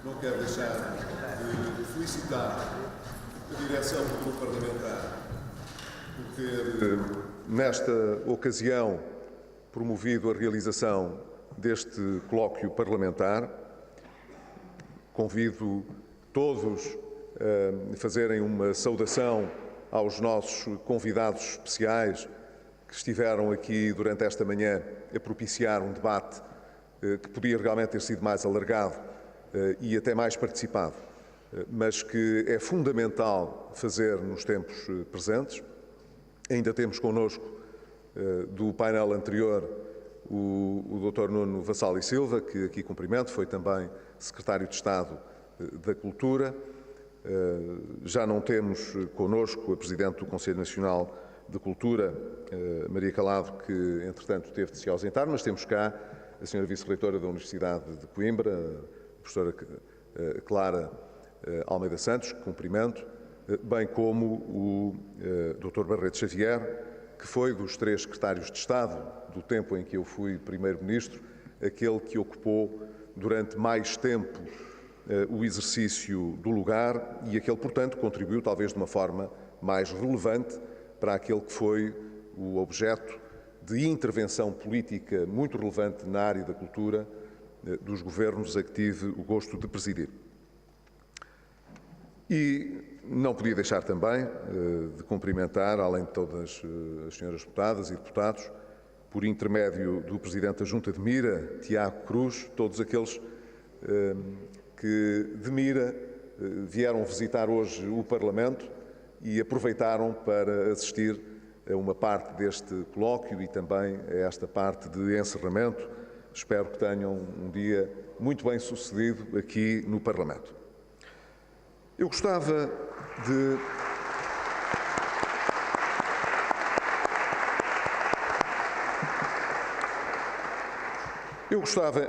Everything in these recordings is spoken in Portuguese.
Não quero deixar de felicitar a direção do Grupo Parlamentar por ter, nesta ocasião, promovido a realização deste colóquio parlamentar. Convido todos a fazerem uma saudação aos nossos convidados especiais que estiveram aqui durante esta manhã a propiciar um debate que podia realmente ter sido mais alargado e até mais participado, mas que é fundamental fazer nos tempos presentes. Ainda temos connosco do painel anterior o Dr. Nuno Vassal e Silva, que aqui cumprimento, foi também Secretário de Estado da Cultura. Já não temos connosco a Presidente do Conselho Nacional de Cultura, Maria Calado, que entretanto teve de se ausentar, mas temos cá a Sra. Vice-Reitora da Universidade de Coimbra, a Professora Clara Almeida Santos, que cumprimento, bem como o Dr. Barreto Xavier, que foi dos 3 secretários de Estado do tempo em que eu fui Primeiro-Ministro, aquele que ocupou durante mais tempo o exercício do lugar e aquele, portanto, contribuiu talvez de uma forma mais relevante para aquele que foi o objeto de intervenção política muito relevante na área da cultura dos governos a que tive o gosto de presidir. E não podia deixar também de cumprimentar, além de todas as senhoras deputadas e deputados, por intermédio do Presidente da Junta de Mira, Tiago Cruz, todos aqueles que de Mira vieram visitar hoje o Parlamento e aproveitaram para assistir a uma parte deste colóquio e também a esta parte de encerramento. Espero que tenham um dia muito bem sucedido aqui no Parlamento. Eu gostava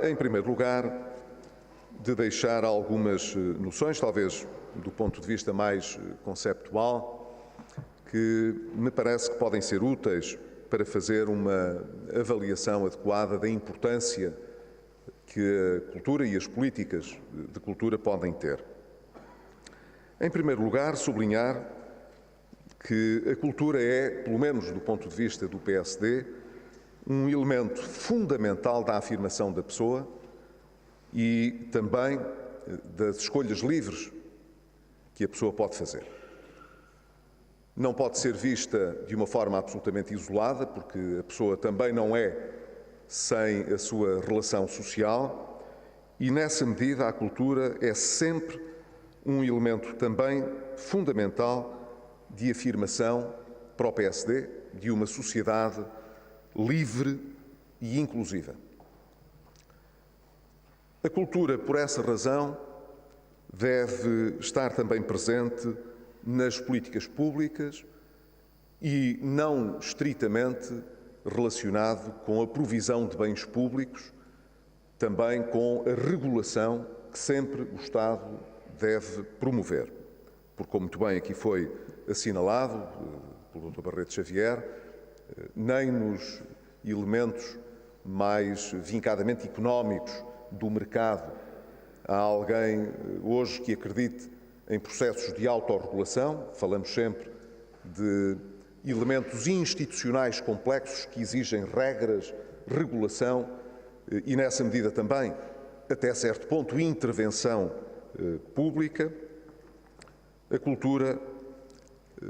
em primeiro lugar, de deixar algumas noções, talvez do ponto de vista mais conceptual, que me parece que podem ser úteis para fazer uma avaliação adequada da importância que a cultura e as políticas de cultura podem ter. Em primeiro lugar, sublinhar que a cultura é, pelo menos do ponto de vista do PSD, um elemento fundamental da afirmação da pessoa e também das escolhas livres que a pessoa pode fazer. Não pode ser vista de uma forma absolutamente isolada, porque a pessoa também não é sem a sua relação social e, nessa medida, a cultura é sempre um elemento também fundamental de afirmação para o PSD de uma sociedade livre e inclusiva. A cultura, por essa razão, deve estar também presente nas políticas públicas e não estritamente relacionado com a provisão de bens públicos, também com a regulação que sempre o Estado deve promover. Porque, como muito bem aqui foi assinalado pelo Dr. Barreto Xavier, nem nos elementos mais vincadamente económicos do mercado há alguém hoje que acredite em processos de autorregulação. Falamos sempre de elementos institucionais complexos que exigem regras, regulação e, nessa medida também, até certo ponto, intervenção pública. A cultura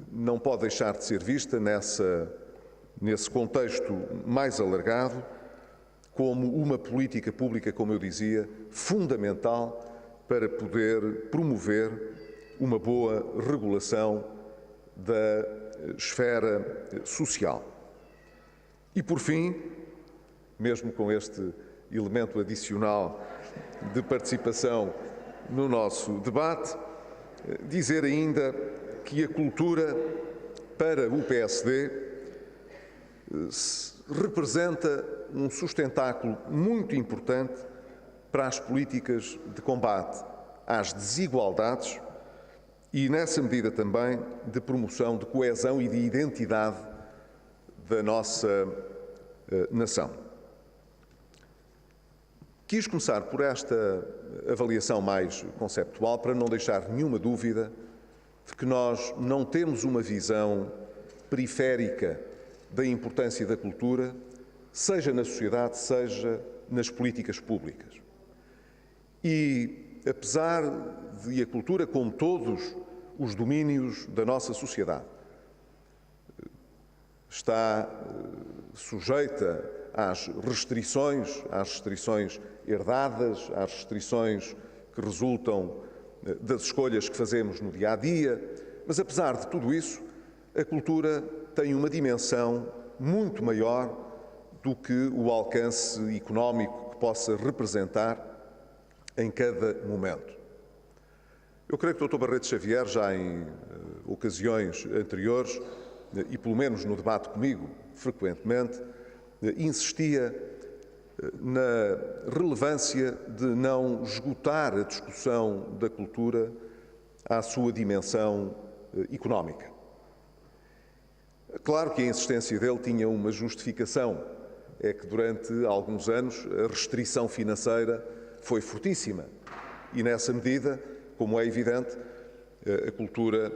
não pode deixar de ser vista nesse contexto mais alargado como uma política pública, como eu dizia, fundamental para poder promover uma boa regulação da esfera social. E, por fim, mesmo com este elemento adicional de participação no nosso debate, dizer ainda que a cultura, para o PSD, representa um sustentáculo muito importante para as políticas de combate às desigualdades e, nessa medida também, de promoção de coesão e de identidade da nossa nação. Quis começar por esta avaliação mais conceptual para não deixar nenhuma dúvida de que nós não temos uma visão periférica da importância da cultura, seja na sociedade, seja nas políticas públicas. E, apesar de a cultura, como todos os domínios da nossa sociedade, está sujeita às restrições herdadas, às restrições que resultam das escolhas que fazemos no dia a dia, mas apesar de tudo isso, a cultura tem uma dimensão muito maior do que o alcance económico que possa representar em cada momento. Eu creio que o Dr. Barreto Xavier, já em ocasiões anteriores, e pelo menos no debate comigo frequentemente, insistia na relevância de não esgotar a discussão da cultura à sua dimensão económica. Claro que a insistência dele tinha uma justificação, é que durante alguns anos a restrição financeira foi fortíssima e nessa medida, como é evidente, a cultura,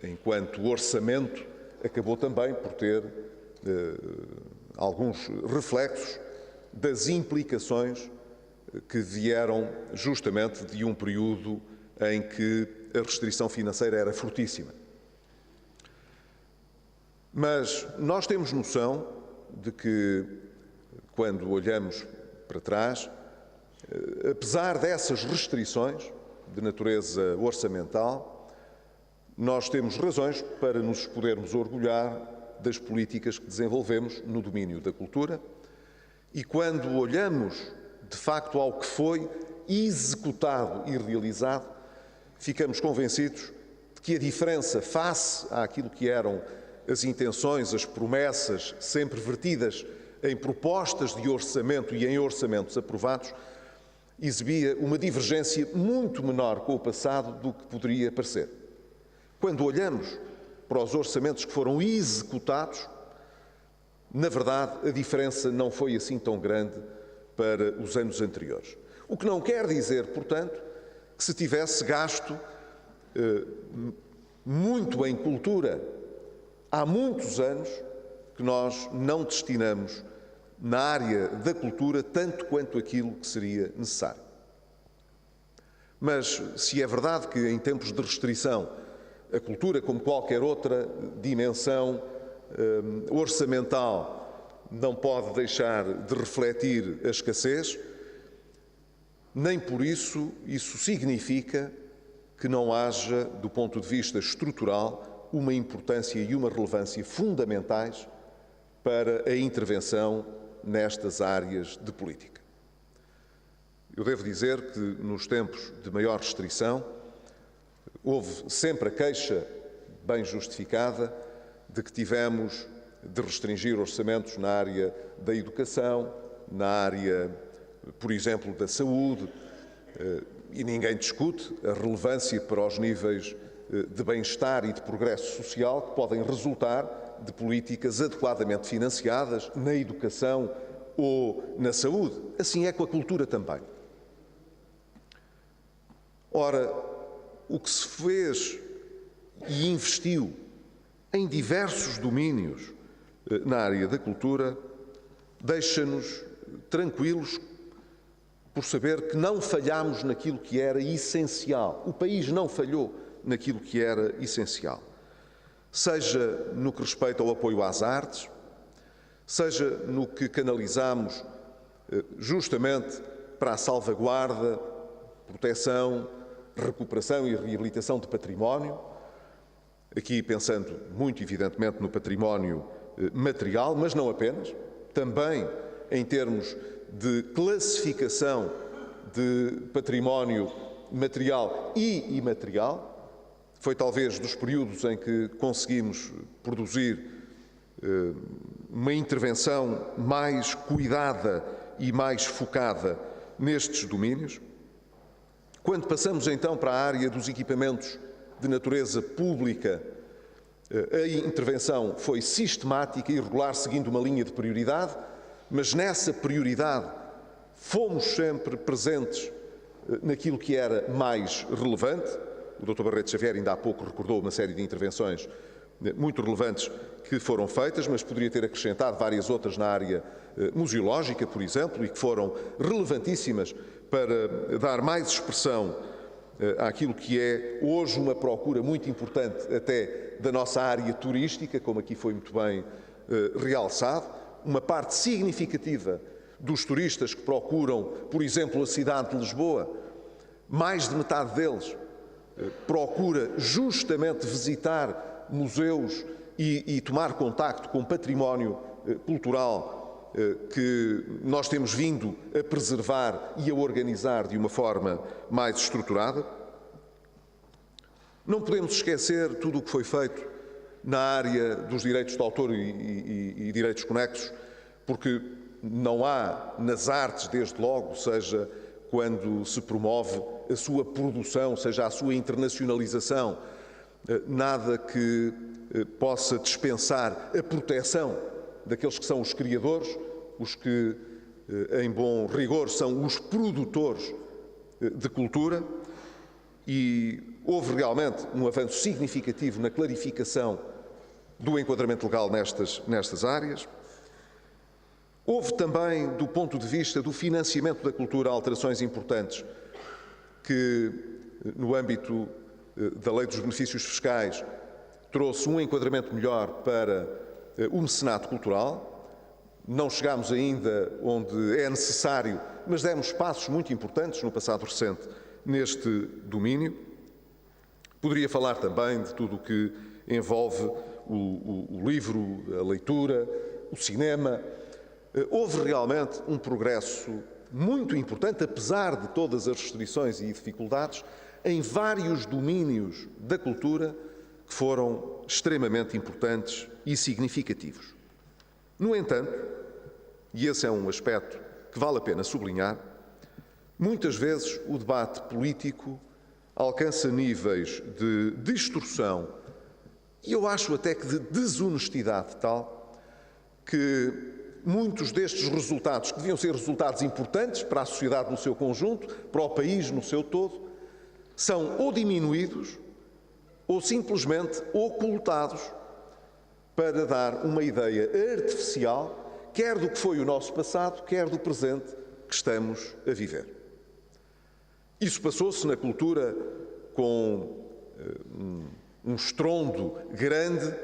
enquanto orçamento, acabou também por ter alguns reflexos das implicações que vieram justamente de um período em que a restrição financeira era fortíssima. Mas nós temos noção de que, quando olhamos para trás, apesar dessas restrições de natureza orçamental, nós temos razões para nos podermos orgulhar das políticas que desenvolvemos no domínio da cultura e quando olhamos, de facto, ao que foi executado e realizado, ficamos convencidos de que a diferença face àquilo que eram as intenções, as promessas sempre vertidas em propostas de orçamento e em orçamentos aprovados, exibia uma divergência muito menor com o passado do que poderia parecer. Quando olhamos para os orçamentos que foram executados, na verdade, a diferença não foi assim tão grande para os anos anteriores. O que não quer dizer, portanto, que se tivesse gasto muito em cultura há muitos anos que nós não destinamos na área da cultura tanto quanto aquilo que seria necessário. Mas se é verdade que em tempos de restrição a cultura, como qualquer outra dimensão orçamental, não pode deixar de refletir a escassez, nem por isso significa que não haja, do ponto de vista estrutural, uma importância e uma relevância fundamentais para a intervenção nestas áreas de política. Eu devo dizer que nos tempos de maior restrição houve sempre a queixa bem justificada de que tivemos de restringir orçamentos na área da educação, na área, por exemplo, da saúde, e ninguém discute a relevância para os níveis de bem-estar e de progresso social que podem resultar de políticas adequadamente financiadas na educação ou na saúde. Assim é com a cultura também. Ora, o que se fez e investiu em diversos domínios na área da cultura deixa-nos tranquilos por saber que não falhámos naquilo que era essencial. O país não falhou naquilo que era essencial. Seja no que respeita ao apoio às artes, seja no que canalizamos justamente para a salvaguarda, proteção, recuperação e reabilitação de património, aqui pensando muito evidentemente no património material, mas não apenas, também em termos de classificação de património material e imaterial. Foi talvez dos períodos em que conseguimos produzir uma intervenção mais cuidada e mais focada nestes domínios. Quando passamos então para a área dos equipamentos de natureza pública, a intervenção foi sistemática e regular, seguindo uma linha de prioridade, mas nessa prioridade fomos sempre presentes naquilo que era mais relevante. O Dr. Barreto Xavier ainda há pouco recordou uma série de intervenções muito relevantes que foram feitas, mas poderia ter acrescentado várias outras na área museológica, por exemplo, e que foram relevantíssimas para dar mais expressão àquilo que é hoje uma procura muito importante até da nossa área turística, como aqui foi muito bem realçado. Uma parte significativa dos turistas que procuram, por exemplo, a cidade de Lisboa, mais de metade deles procura justamente visitar museus e tomar contacto com património cultural que nós temos vindo a preservar e a organizar de uma forma mais estruturada. Não podemos esquecer tudo o que foi feito na área dos direitos de autor e direitos conexos, porque não há nas artes, desde logo, seja quando se promove a sua produção, seja a sua internacionalização, nada que possa dispensar a proteção daqueles que são os criadores, os que, em bom rigor, são os produtores de cultura, e houve realmente um avanço significativo na clarificação do enquadramento legal nestas áreas. Houve também, do ponto de vista do financiamento da cultura, alterações importantes que, no âmbito da Lei dos Benefícios Fiscais, trouxe um enquadramento melhor para o mecenato cultural. Não chegámos ainda onde é necessário, mas demos passos muito importantes no passado recente neste domínio. Poderia falar também de tudo o que envolve o livro, a leitura, o cinema. Houve realmente um progresso muito importante, apesar de todas as restrições e dificuldades, em vários domínios da cultura que foram extremamente importantes e significativos. No entanto, e esse é um aspecto que vale a pena sublinhar, muitas vezes o debate político alcança níveis de distorção e eu acho até que de desonestidade tal que muitos destes resultados, que deviam ser resultados importantes para a sociedade no seu conjunto, para o país no seu todo, são ou diminuídos ou simplesmente ocultados para dar uma ideia artificial, quer do que foi o nosso passado, quer do presente que estamos a viver. Isso passou-se na cultura com um estrondo grande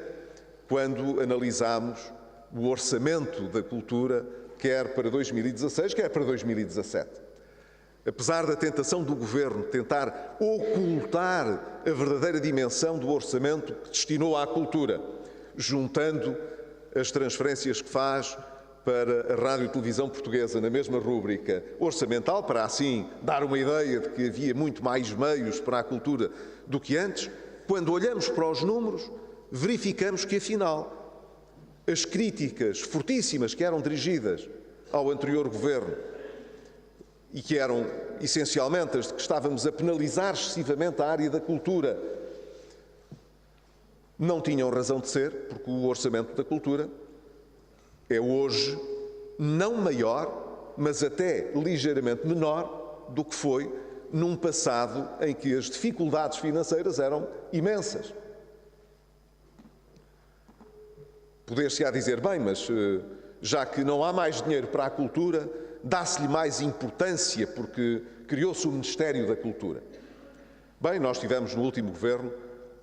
quando analisámos o orçamento da cultura, quer para 2016, quer para 2017. Apesar da tentação do Governo tentar ocultar a verdadeira dimensão do orçamento que destinou à cultura, juntando as transferências que faz para a Rádio e Televisão Portuguesa na mesma rúbrica orçamental, para assim dar uma ideia de que havia muito mais meios para a cultura do que antes, quando olhamos para os números, verificamos que, afinal, as críticas fortíssimas que eram dirigidas ao anterior Governo e que eram essencialmente as de que estávamos a penalizar excessivamente a área da cultura, não tinham razão de ser, porque o orçamento da cultura é hoje não maior, mas até ligeiramente menor do que foi num passado em que as dificuldades financeiras eram imensas. Poder-se-á dizer, bem, mas já que não há mais dinheiro para a cultura, dá-se-lhe mais importância porque criou-se o Ministério da Cultura. Bem, nós tivemos no último Governo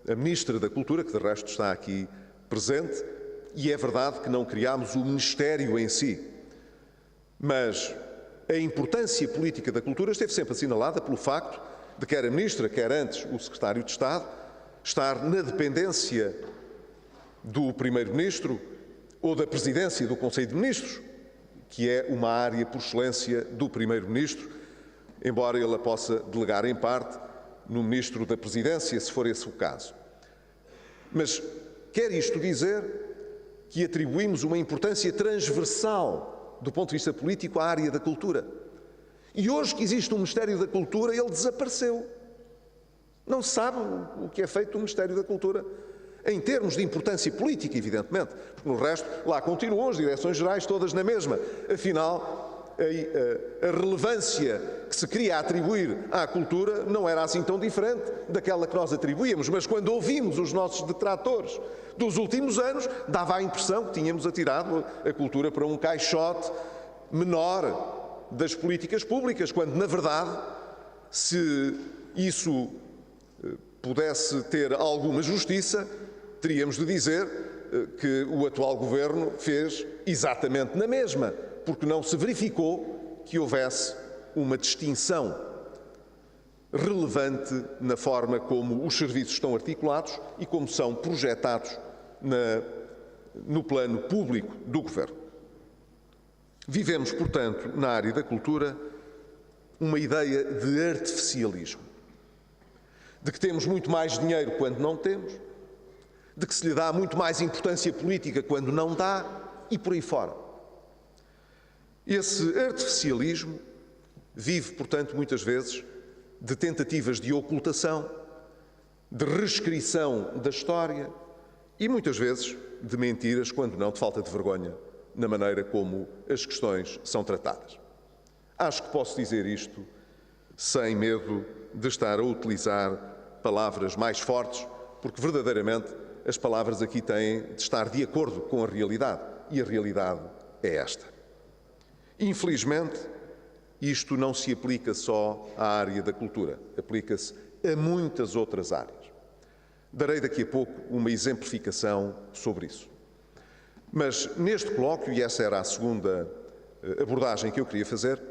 a Ministra da Cultura, que de resto está aqui presente, e é verdade que não criámos o Ministério em si, mas a importância política da cultura esteve sempre assinalada pelo facto de quer a Ministra, quer antes o Secretário de Estado, estar na dependência do Primeiro-Ministro ou da Presidência do Conselho de Ministros, que é uma área por excelência do Primeiro-Ministro, embora ele a possa delegar em parte no Ministro da Presidência, se for esse o caso. Mas quer isto dizer que atribuímos uma importância transversal do ponto de vista político à área da cultura. E hoje que existe um Ministério da Cultura, ele desapareceu. Não se sabe o que é feito do Ministério da Cultura, em termos de importância política, evidentemente, porque no resto lá continuam as direções gerais todas na mesma. Afinal, a relevância que se queria atribuir à cultura não era assim tão diferente daquela que nós atribuíamos, mas quando ouvimos os nossos detratores dos últimos anos, dava a impressão que tínhamos atirado a cultura para um caixote menor das políticas públicas, quando, na verdade, se isso pudesse ter alguma justiça, teríamos de dizer que o atual governo fez exatamente na mesma, porque não se verificou que houvesse uma distinção relevante na forma como os serviços estão articulados e como são projetados no plano público do governo. Vivemos, portanto, na área da cultura, uma ideia de artificialismo, de que temos muito mais dinheiro quando não temos, de que se lhe dá muito mais importância política quando não dá e por aí fora. Esse artificialismo vive, portanto, muitas vezes de tentativas de ocultação, de reescrição da história e muitas vezes de mentiras, quando não de falta de vergonha, na maneira como as questões são tratadas. Acho que posso dizer isto sem medo de estar a utilizar palavras mais fortes, porque verdadeiramente as palavras aqui têm de estar de acordo com a realidade, e a realidade é esta. Infelizmente, isto não se aplica só à área da cultura, aplica-se a muitas outras áreas. Darei daqui a pouco uma exemplificação sobre isso. Mas neste colóquio, e essa era a segunda abordagem que eu queria fazer,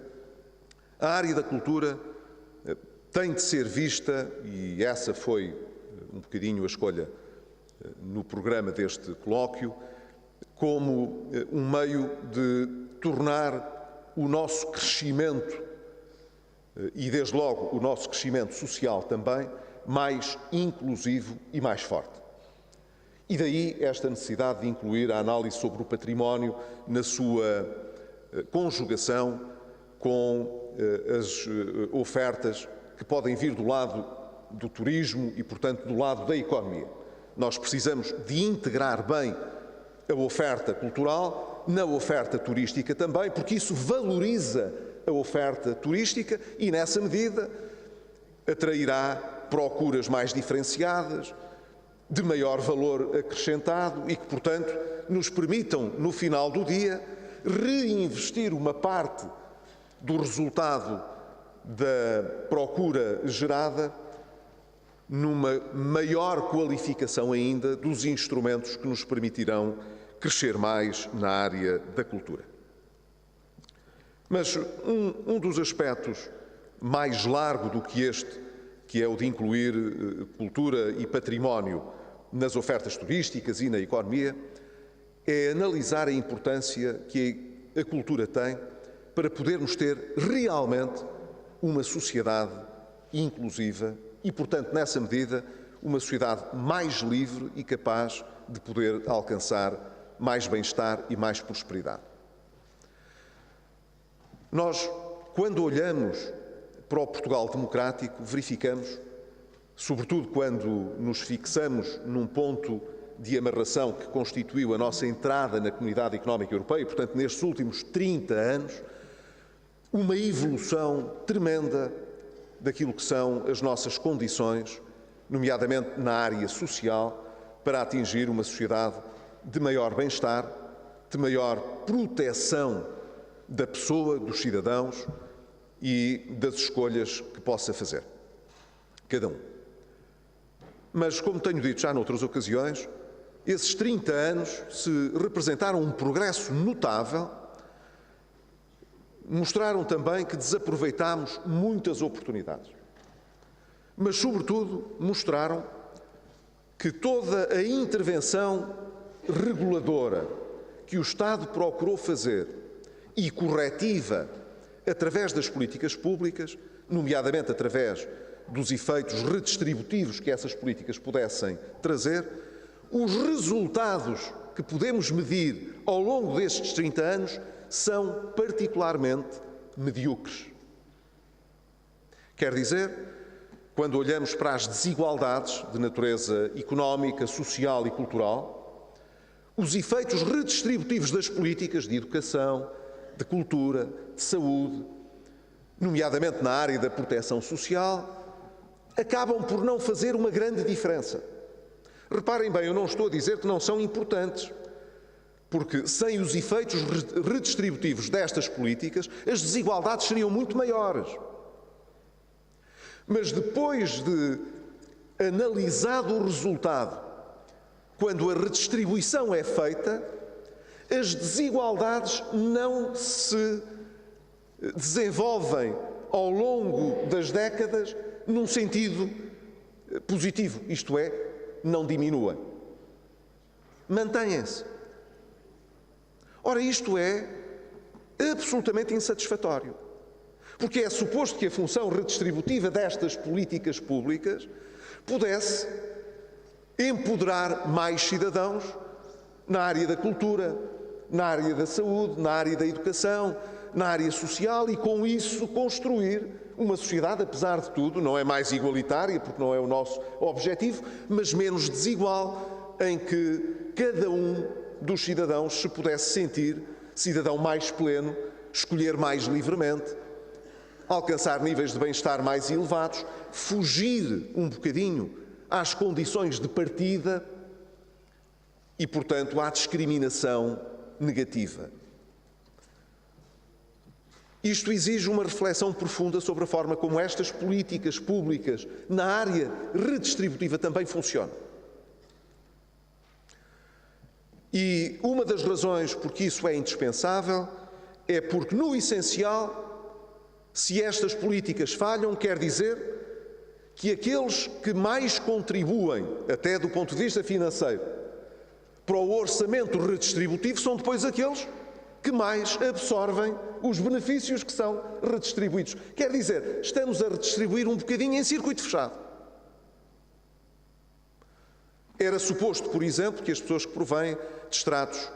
a área da cultura tem de ser vista, e essa foi um bocadinho a escolha no programa deste colóquio, como um meio de tornar o nosso crescimento, e desde logo o nosso crescimento social também, mais inclusivo e mais forte. E daí esta necessidade de incluir a análise sobre o património na sua conjugação com as ofertas que podem vir do lado do turismo e, portanto, do lado da economia. Nós precisamos de integrar bem a oferta cultural na oferta turística também, porque isso valoriza a oferta turística e, nessa medida, atrairá procuras mais diferenciadas, de maior valor acrescentado e que, portanto, nos permitam, no final do dia, reinvestir uma parte do resultado da procura gerada numa maior qualificação ainda dos instrumentos que nos permitirão crescer mais na área da cultura. Mas um dos aspectos mais largo do que este, que é o de incluir cultura e património nas ofertas turísticas e na economia, é analisar a importância que a cultura tem para podermos ter realmente uma sociedade inclusiva e, portanto, nessa medida, uma sociedade mais livre e capaz de poder alcançar mais bem-estar e mais prosperidade. Nós, quando olhamos para o Portugal democrático, verificamos, sobretudo quando nos fixamos num ponto de amarração que constituiu a nossa entrada na Comunidade Económica Europeia, portanto, nestes últimos 30 anos, uma evolução tremenda daquilo que são as nossas condições, nomeadamente na área social, para atingir uma sociedade de maior bem-estar, de maior proteção da pessoa, dos cidadãos e das escolhas que possa fazer, cada um. Mas, como tenho dito já noutras ocasiões, esses 30 anos se representaram um progresso notável, mostraram também que desaproveitámos muitas oportunidades, mas, sobretudo, mostraram que toda a intervenção reguladora que o Estado procurou fazer e corretiva através das políticas públicas, nomeadamente através dos efeitos redistributivos que essas políticas pudessem trazer, os resultados que podemos medir ao longo destes 30 anos são particularmente medíocres. Quer dizer, quando olhamos para as desigualdades de natureza económica, social e cultural, os efeitos redistributivos das políticas de educação, de cultura, de saúde, nomeadamente na área da proteção social, acabam por não fazer uma grande diferença. Reparem bem, eu não estou a dizer que não são importantes, porque sem os efeitos redistributivos destas políticas, as desigualdades seriam muito maiores. Mas depois de analisado o resultado, quando a redistribuição é feita, as desigualdades não se desenvolvem ao longo das décadas num sentido positivo, isto é, não diminuem. Mantêm-se. Ora, isto é absolutamente insatisfatório, porque é suposto que a função redistributiva destas políticas públicas pudesse empoderar mais cidadãos na área da cultura, na área da saúde, na área da educação, na área social e, com isso, construir uma sociedade, apesar de tudo, não é mais igualitária, porque não é o nosso objetivo, mas menos desigual, em que cada um dos cidadãos se pudesse sentir cidadão mais pleno, escolher mais livremente, alcançar níveis de bem-estar mais elevados, fugir um bocadinho às condições de partida e, portanto, à discriminação negativa. Isto exige uma reflexão profunda sobre a forma como estas políticas públicas na área redistributiva também funcionam. E uma das razões por que isso é indispensável é porque, no essencial, se estas políticas falham, quer dizer que aqueles que mais contribuem, até do ponto de vista financeiro, para o orçamento redistributivo são depois aqueles que mais absorvem os benefícios que são redistribuídos. Quer dizer, estamos a redistribuir um bocadinho em circuito fechado. Era suposto, por exemplo, que as pessoas que provêm de estratos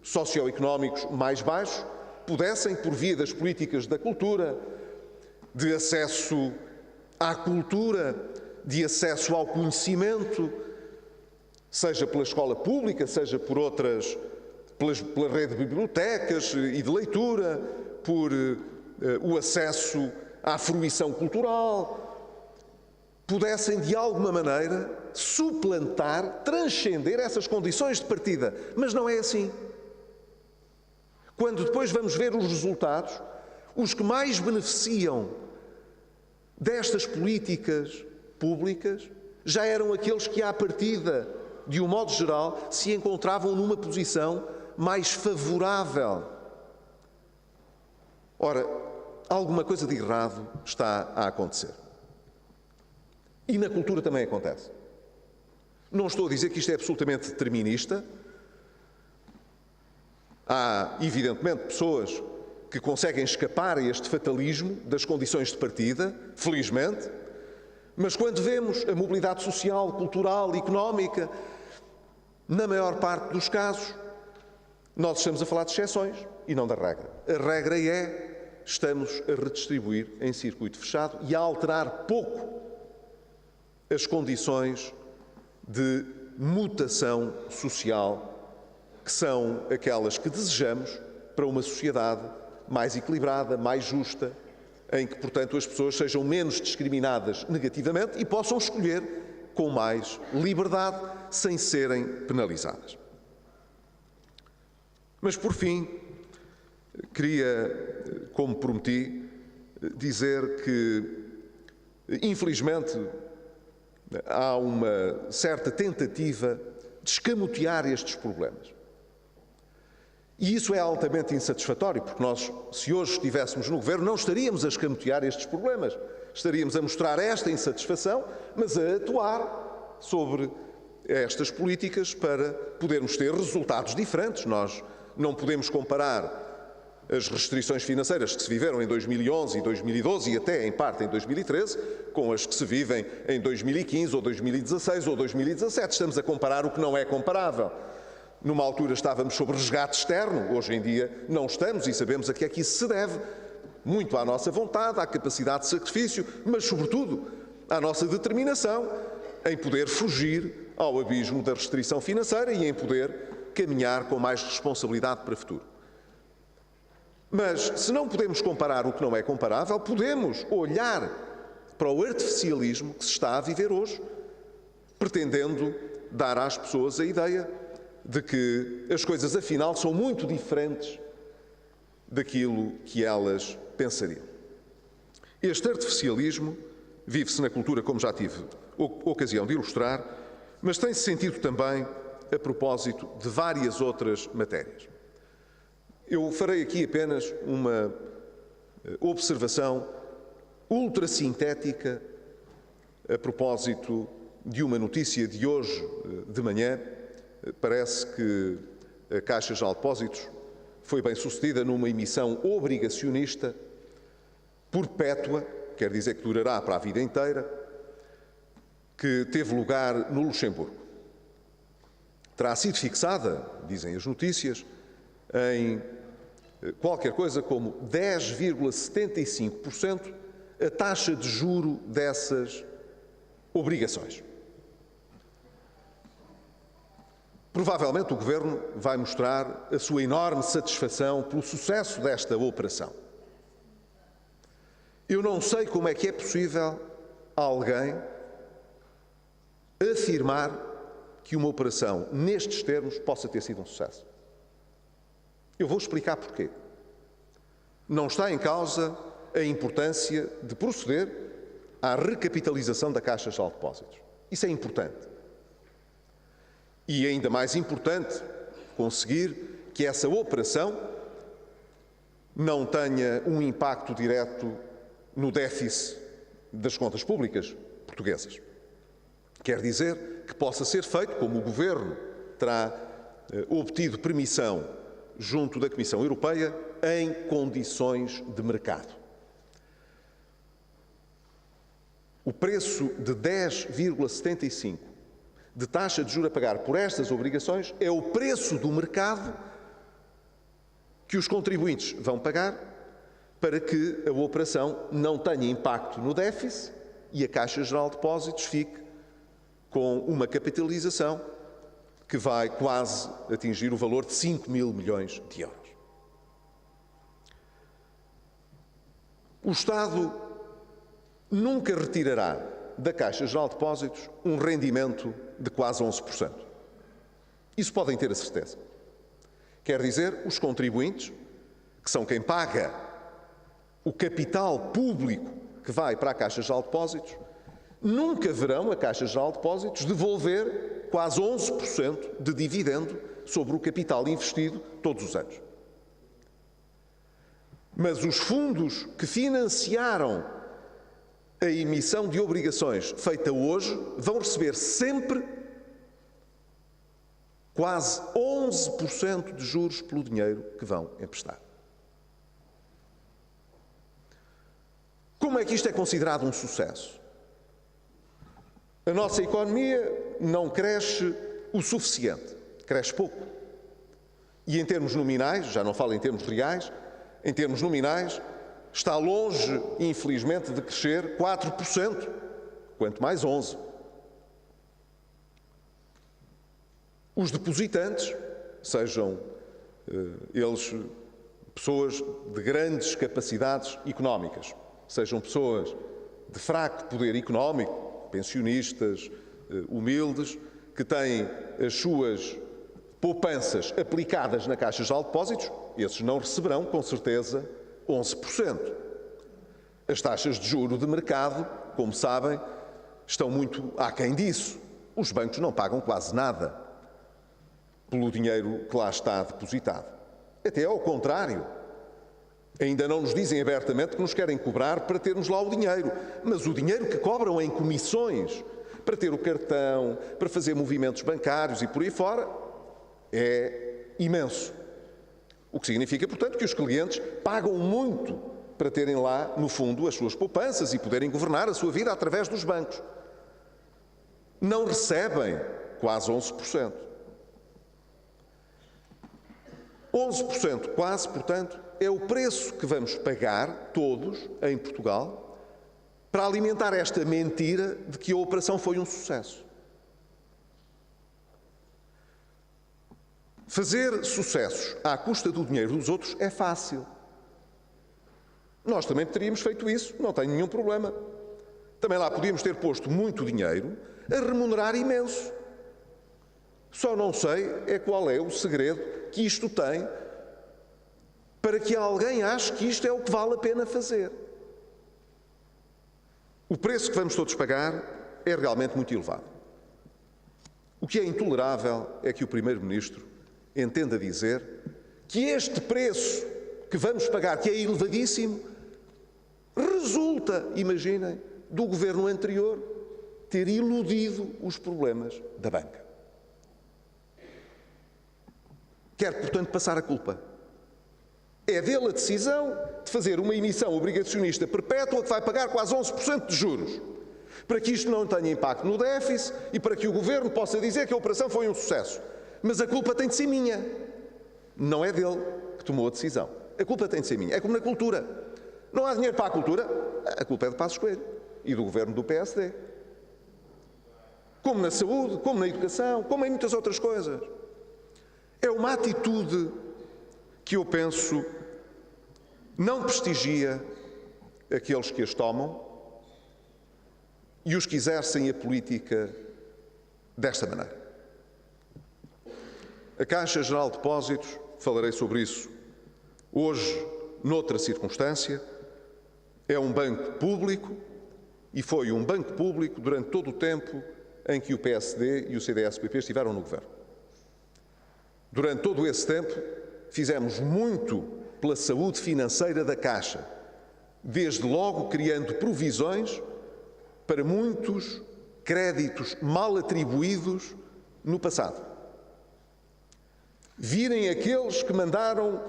socioeconómicos mais baixos pudessem, por via das políticas da cultura, de acesso à cultura, de acesso ao conhecimento, seja pela escola pública, seja por outras, pela rede de bibliotecas e de leitura, por o acesso à fruição cultural, pudessem, de alguma maneira, suplantar, transcender essas condições de partida. Mas não é assim. Quando depois vamos ver os resultados, os que mais beneficiam destas políticas públicas já eram aqueles que, à partida, de um modo geral, se encontravam numa posição mais favorável. Ora, alguma coisa de errado está a acontecer. E na cultura também acontece. Não estou a dizer que isto é absolutamente determinista. Há, evidentemente, pessoas que conseguem escapar a este fatalismo das condições de partida, felizmente, mas quando vemos a mobilidade social, cultural, económica, na maior parte dos casos, nós estamos a falar de exceções e não da regra. A regra é, estamos a redistribuir em circuito fechado e a alterar pouco as condições de mutação social, que são aquelas que desejamos para uma sociedade mais equilibrada, mais justa, em que, portanto, as pessoas sejam menos discriminadas negativamente e possam escolher com mais liberdade, sem serem penalizadas. Mas, por fim, queria, como prometi, dizer que, infelizmente, há uma certa tentativa de escamotear estes problemas. E isso é altamente insatisfatório, porque nós, se hoje estivéssemos no Governo, não estaríamos a escamotear estes problemas. Estaríamos a mostrar esta insatisfação, mas a atuar sobre estas políticas para podermos ter resultados diferentes. Nós não podemos comparar as restrições financeiras que se viveram em 2011 e 2012 e até, em parte, em 2013, com as que se vivem em 2015 ou 2016 ou 2017. Estamos a comparar o que não é comparável. Numa altura estávamos sob resgate externo, hoje em dia não estamos e sabemos a que é que isso se deve. Muito à nossa vontade, à capacidade de sacrifício, mas, sobretudo, à nossa determinação em poder fugir ao abismo da restrição financeira e em poder caminhar com mais responsabilidade para o futuro. Mas, se não podemos comparar o que não é comparável, podemos olhar para o artificialismo que se está a viver hoje, pretendendo dar às pessoas a ideia de que as coisas, afinal, são muito diferentes daquilo que elas pensariam. Este artificialismo vive-se na cultura, como já tive ocasião de ilustrar, mas tem-se sentido também a propósito de várias outras matérias. Eu farei aqui apenas uma observação ultrassintética a propósito de uma notícia de hoje de manhã. Parece que a Caixa Geral de Depósitos foi bem sucedida numa emissão obrigacionista perpétua, quer dizer que durará para a vida inteira, que teve lugar no Luxemburgo. Terá sido fixada, dizem as notícias, em qualquer coisa como 10,75% a taxa de juro dessas obrigações. Provavelmente o Governo vai mostrar a sua enorme satisfação pelo sucesso desta operação. Eu não sei como é que é possível alguém afirmar que uma operação nestes termos possa ter sido um sucesso. Eu vou explicar porquê. Não está em causa a importância de proceder à recapitalização da Caixa Geral de Depósitos. Isso é importante. E ainda mais importante, conseguir que essa operação não tenha um impacto direto no déficit das contas públicas portuguesas. Quer dizer que possa ser feito, como o Governo terá obtido permissão junto da Comissão Europeia, em condições de mercado. O preço de 10,75% de taxa de juros a pagar por estas obrigações é o preço do mercado que os contribuintes vão pagar para que a operação não tenha impacto no déficit e a Caixa Geral de Depósitos fique com uma capitalização que vai quase atingir o valor de 5 mil milhões de euros. O Estado nunca retirará da Caixa Geral de Depósitos um rendimento de quase 11%. Isso podem ter a certeza. Quer dizer, os contribuintes, que são quem paga o capital público que vai para a Caixa Geral de Depósitos, nunca verão a Caixa Geral de Depósitos devolver quase 11% de dividendo sobre o capital investido todos os anos. Mas os fundos que financiaram a emissão de obrigações feita hoje vão receber sempre quase 11% de juros pelo dinheiro que vão emprestar. Como é que isto é considerado um sucesso? A nossa economia não cresce o suficiente, cresce pouco. E em termos nominais, já não falo em termos reais, em termos nominais, está longe, infelizmente, de crescer 4%, quanto mais 11%. Os depositantes, sejam eles pessoas de grandes capacidades económicas, sejam pessoas de fraco poder económico, pensionistas, humildes, que têm as suas poupanças aplicadas na Caixa Geral de Depósitos, esses não receberão, com certeza, 11%. As taxas de juro de mercado, como sabem, estão muito aquém disso. Os bancos não pagam quase nada pelo dinheiro que lá está depositado. Até ao contrário. Ainda não nos dizem abertamente que nos querem cobrar para termos lá o dinheiro, mas o dinheiro que cobram em comissões para ter o cartão, para fazer movimentos bancários e por aí fora, é imenso. O que significa, portanto, que os clientes pagam muito para terem lá, no fundo, as suas poupanças e poderem governar a sua vida através dos bancos. Não recebem quase 11%. 11% quase, portanto, é o preço que vamos pagar, todos, em Portugal, para alimentar esta mentira de que a operação foi um sucesso. Fazer sucessos à custa do dinheiro dos outros é fácil. Nós também teríamos feito isso, não tenho nenhum problema. Também lá podíamos ter posto muito dinheiro a remunerar imenso. Só não sei qual é o segredo que isto tem para que alguém ache que isto é o que vale a pena fazer. O preço que vamos todos pagar é realmente muito elevado. O que é intolerável é que o Primeiro-Ministro entenda dizer que este preço que vamos pagar, que é elevadíssimo, resulta, imaginem, do governo anterior ter iludido os problemas da banca. Quer, portanto, passar a culpa. É dele a decisão de fazer uma emissão obrigacionista perpétua que vai pagar quase 11% de juros, para que isto não tenha impacto no déficit e para que o governo possa dizer que a operação foi um sucesso. Mas a culpa tem de ser minha. Não é dele que tomou a decisão. A culpa tem de ser minha. É como na cultura. Não há dinheiro para a cultura, a culpa é de Passos Coelho e do governo do PSD. Como na saúde, como na educação, como em muitas outras coisas. É uma atitude que eu penso não prestigia aqueles que as tomam e os que exercem a política desta maneira. A Caixa Geral de Depósitos, falarei sobre isso hoje, noutra circunstância, é um banco público e foi um banco público durante todo o tempo em que o PSD e o CDS-PP estiveram no governo. Durante todo esse tempo, fizemos muito pela saúde financeira da Caixa, desde logo criando provisões para muitos créditos mal atribuídos no passado. Virem aqueles que mandaram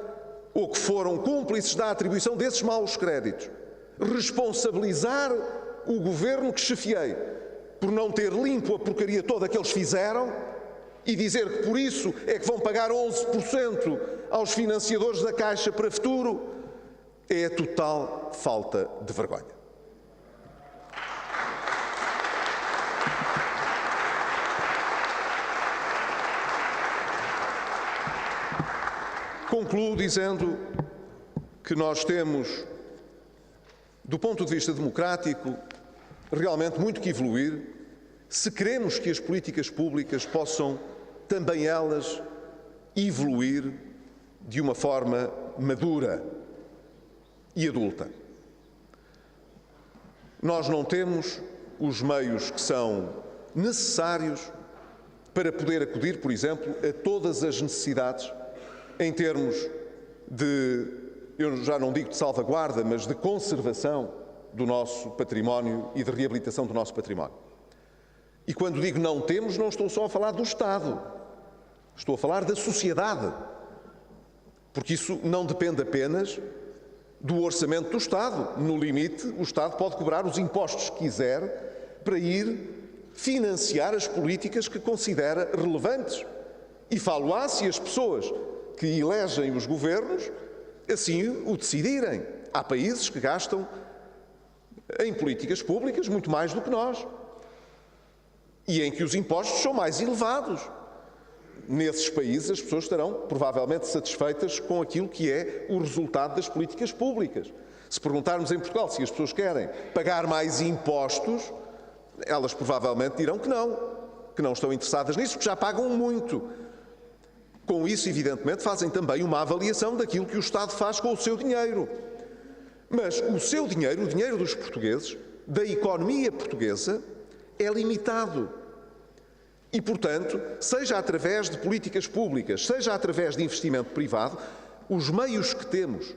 ou que foram cúmplices da atribuição desses maus créditos. Responsabilizar o governo que chefiei por não ter limpo a porcaria toda que eles fizeram e dizer que por isso é que vão pagar 11% aos financiadores da Caixa para futuro, é a total falta de vergonha. Concluo dizendo que nós temos, do ponto de vista democrático, realmente muito que evoluir se queremos que as políticas públicas possam também elas evoluir de uma forma madura e adulta. Nós não temos os meios que são necessários para poder acudir, por exemplo, a todas as necessidades em termos de, eu já não digo de salvaguarda, mas de conservação do nosso património e de reabilitação do nosso património. E quando digo não temos, não estou só a falar do Estado, estou a falar da sociedade, porque isso não depende apenas do orçamento do Estado. No limite, o Estado pode cobrar os impostos que quiser para ir financiar as políticas que considera relevantes. E falo-á se as pessoas que elegem os governos assim o decidirem. Há países que gastam em políticas públicas muito mais do que nós e em que os impostos são mais elevados. Nesses países as pessoas estarão provavelmente satisfeitas com aquilo que é o resultado das políticas públicas. Se perguntarmos em Portugal se as pessoas querem pagar mais impostos, elas provavelmente dirão que não estão interessadas nisso, porque já pagam muito. Com isso, evidentemente, fazem também uma avaliação daquilo que o Estado faz com o seu dinheiro. Mas o seu dinheiro, o dinheiro dos portugueses, da economia portuguesa, é limitado. E, portanto, seja através de políticas públicas, seja através de investimento privado, os meios que temos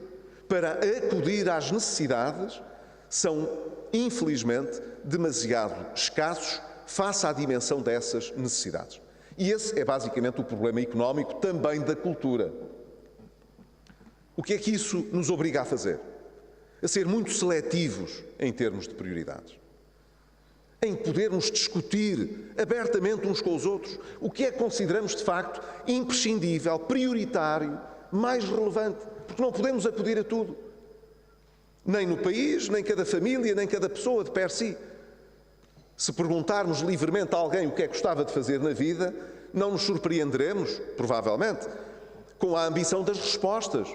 para acudir às necessidades são, infelizmente, demasiado escassos face à dimensão dessas necessidades. E esse é basicamente o problema económico também da cultura. O que é que isso nos obriga a fazer? A ser muito seletivos em termos de prioridades. Em podermos discutir abertamente uns com os outros o que é que consideramos de facto imprescindível, prioritário, mais relevante, porque não podemos acudir a tudo. Nem no país, nem cada família, nem cada pessoa de per si. Se perguntarmos livremente a alguém o que é que gostava de fazer na vida, não nos surpreenderemos, provavelmente, com a ambição das respostas.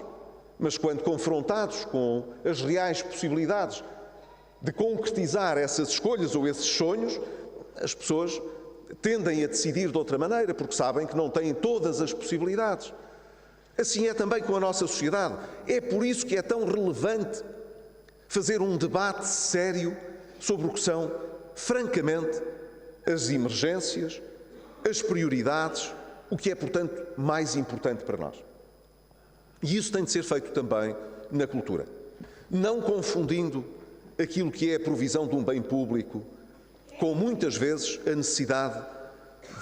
mas quando confrontados com as reais possibilidades de concretizar essas escolhas ou esses sonhos, as pessoas tendem a decidir de outra maneira, porque sabem que não têm todas as possibilidades. Assim é também com a nossa sociedade. É por isso que é tão relevante fazer um debate sério sobre o que são, francamente, as emergências, as prioridades, o que é, portanto, mais importante para nós. E isso tem de ser feito também na cultura. Não confundindo aquilo que é a provisão de um bem público com, muitas vezes, a necessidade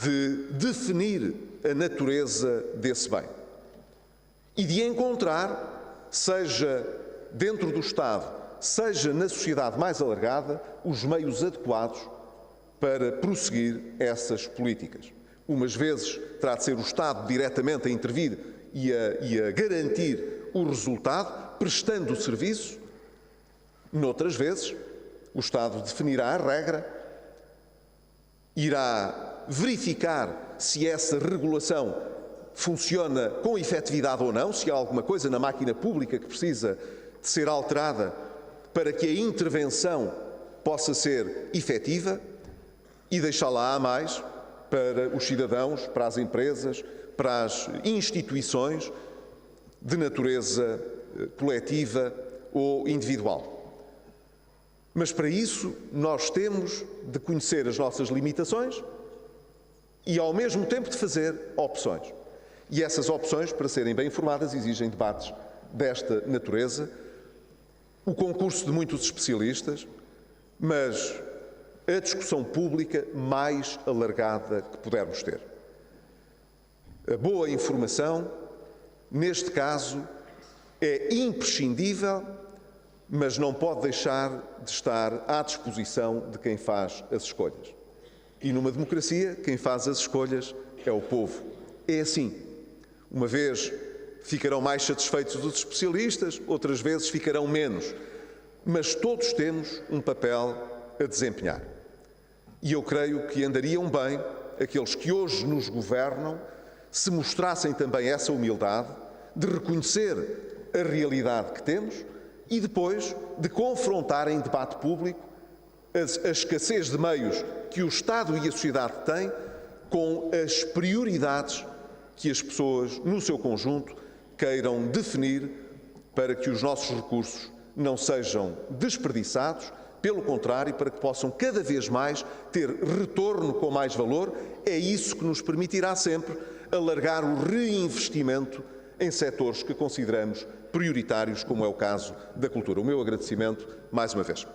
de definir a natureza desse bem. E de encontrar, seja dentro do Estado, seja na sociedade mais alargada, os meios adequados para prosseguir essas políticas. Umas vezes terá de ser o Estado diretamente a intervir e a garantir o resultado, prestando o serviço. Noutras vezes, o Estado definirá a regra, irá verificar se essa regulação funciona com efetividade ou não, se há alguma coisa na máquina pública que precisa de ser alterada para que a intervenção possa ser efetiva e deixá-la a mais para os cidadãos, para as empresas, para as instituições de natureza coletiva ou individual. Mas para isso nós temos de conhecer as nossas limitações e ao mesmo tempo de fazer opções. E essas opções, para serem bem informadas, exigem debates desta natureza, o concurso de muitos especialistas, mas a discussão pública mais alargada que pudermos ter. A boa informação, neste caso, é imprescindível, mas não pode deixar de estar à disposição de quem faz as escolhas. E numa democracia, quem faz as escolhas é o povo. É assim. Uma vez ficarão mais satisfeitos os especialistas, outras vezes ficarão menos. Mas todos temos um papel a desempenhar. E eu creio que andariam bem aqueles que hoje nos governam se mostrassem também essa humildade de reconhecer a realidade que temos e depois de confrontar em debate público a escassez de meios que o Estado e a sociedade têm com as prioridades que as pessoas, no seu conjunto, queiram definir para que os nossos recursos não sejam desperdiçados, pelo contrário, para que possam cada vez mais ter retorno com mais valor. É isso que nos permitirá sempre alargar o reinvestimento em setores que consideramos prioritários, como é o caso da cultura. O meu agradecimento mais uma vez.